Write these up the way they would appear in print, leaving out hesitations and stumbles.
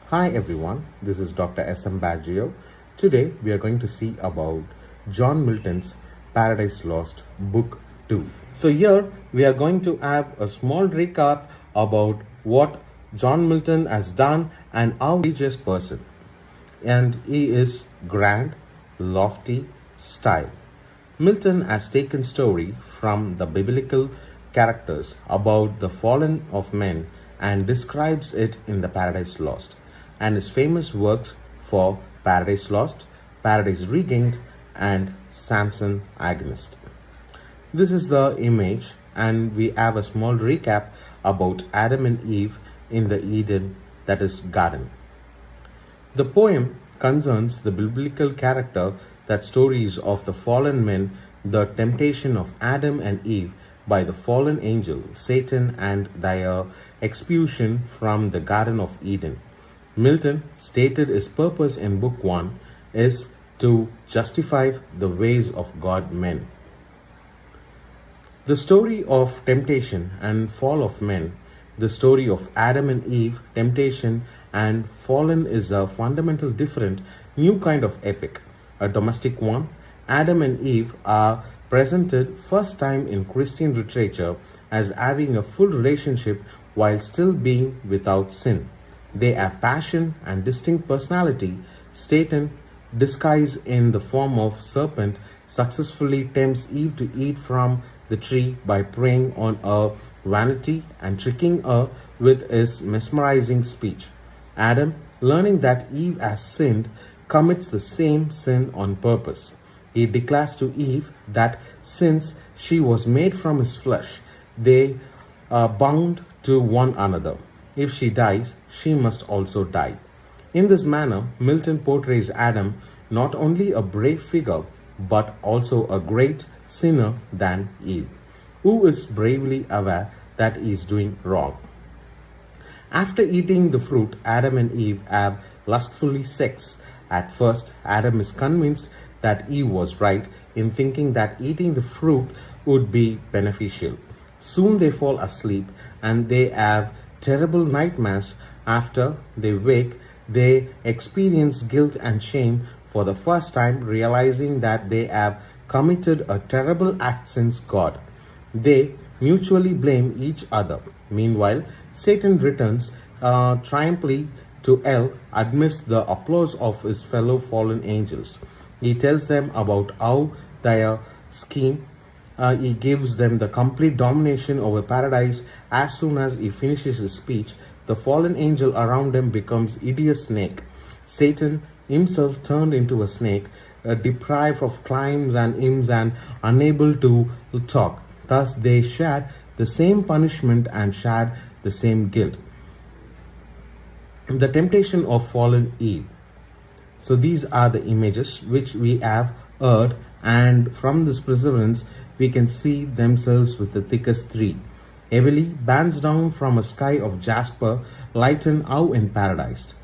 Hi everyone, this is Dr. S.M. Baggio. Today we are going to see about John Milton's Paradise Lost Book 2. So here we are going to have a small recap about what John Milton has done and how he is a person. And he is grand, lofty, style. Milton has taken story from the biblical characters about the fallen of men and describes it in the Paradise Lost, and his famous works for Paradise Lost, Paradise Regained, and Samson Agonist. This is the image, and we have a small recap about Adam and Eve in the Eden, that is garden. The poem concerns the biblical character that stories of the fallen men, the temptation of Adam and Eve by the fallen angel Satan, and their expulsion from the Garden of Eden. Milton stated his purpose in Book 1 is to justify the ways of God men. The story of temptation and fall of men, the story of Adam and Eve, temptation and fallen, is a fundamental different new kind of epic, a domestic one. Adam and Eve are presented first time in Christian literature as having a full relationship while still being without sin. They have passion and distinct personality. Satan, disguised in the form of serpent, successfully tempts Eve to eat from the tree by preying on her vanity and tricking her with his mesmerizing speech. Adam, learning that Eve has sinned, commits the same sin on purpose. He declares to Eve that since she was made from his flesh, they are bound to one another. If she dies, she must also die. In this manner, Milton portrays Adam not only a brave figure, but also a great sinner than Eve, who is bravely aware that he is doing wrong. After eating the fruit, Adam and Eve have lustfully sex. At first, Adam is convinced that Eve was right in thinking that eating the fruit would be beneficial. Soon they fall asleep and they have terrible nightmares. After they wake, they experience guilt and shame for the first time, realizing that they have committed a terrible act since God. They mutually blame each other. Meanwhile, Satan returns triumphantly to hell amidst the applause of his fellow fallen angels. He tells them about how their scheme. He gives them the complete domination over paradise. As soon as he finishes his speech, the fallen angel around him becomes hideous snake. Satan himself turned into a snake, deprived of claims and hymns and unable to talk. Thus they shared the same punishment and shared the same guilt. The temptation of fallen Eve. So these are the images which we have heard, and from this perseverance we can see themselves with the thickest three. Heavily bands down from a sky of jasper, lighten out in paradise.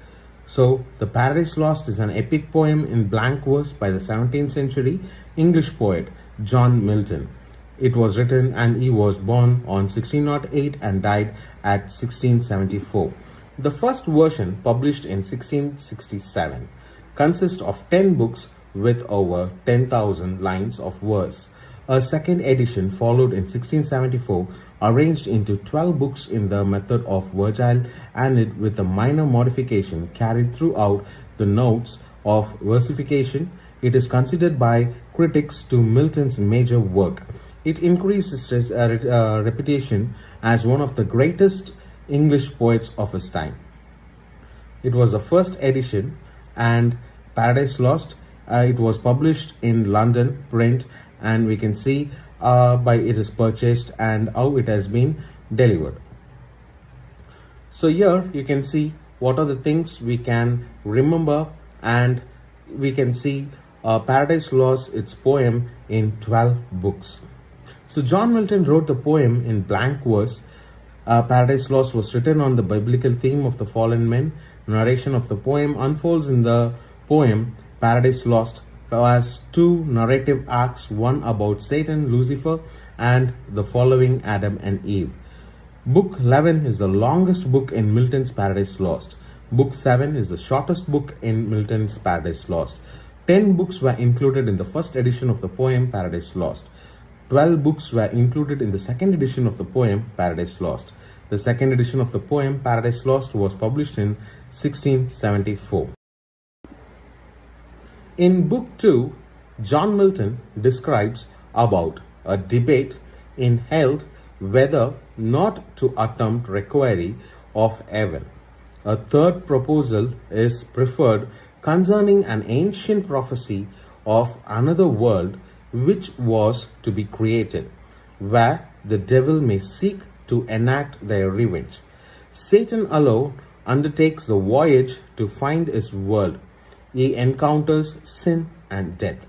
So the Paradise Lost is an epic poem in blank verse by the 17th century English poet John Milton. It was written and he was born on 1608 and died at 1674. The first version, published in 1667, consists of 10 books with over 10,000 lines of verse. A second edition followed in 1674, arranged into 12 books in the method of Virgil, and it with a minor modification carried throughout the notes of versification. It is considered by critics to Milton's major work. It increases his reputation as one of the greatest English poets of his time. It was the first edition, and Paradise Lost, it was published in London print, and we can see by it is purchased and how it has been delivered. So here you can see what are the things we can remember, and we can see Paradise Lost, its poem, in 12 books. So John Milton wrote the poem in blank verse. Paradise Lost was written on the biblical theme of the fallen men. Narration of the poem unfolds in the poem Paradise Lost has two narrative arcs, one about Satan, Lucifer, and the following Adam and Eve. Book 11 is the longest book in Milton's Paradise Lost. Book 7 is the shortest book in Milton's Paradise Lost. 10 books were included in the first edition of the poem Paradise Lost. 12 books were included in the second edition of the poem Paradise Lost. The second edition of the poem Paradise Lost was published in 1674. In Book 2, John Milton describes about a debate in held whether not to attempt recovery of heaven. A third proposal is preferred concerning an ancient prophecy of another world which was to be created, where the devil may seek to enact their revenge. Satan alone undertakes the voyage to find his world. He encounters sin and death.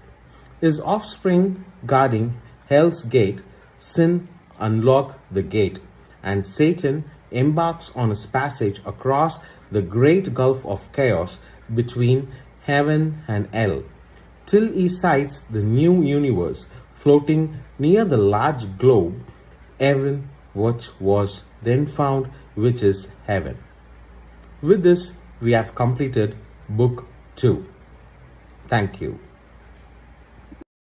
His offspring guarding hell's gate, sin unlock the gate, and Satan embarks on his passage across the great gulf of chaos between heaven and hell, till he sights the new universe floating near the large globe, heaven, which was then found, which is heaven. With this, we have completed Book 2. Thank you.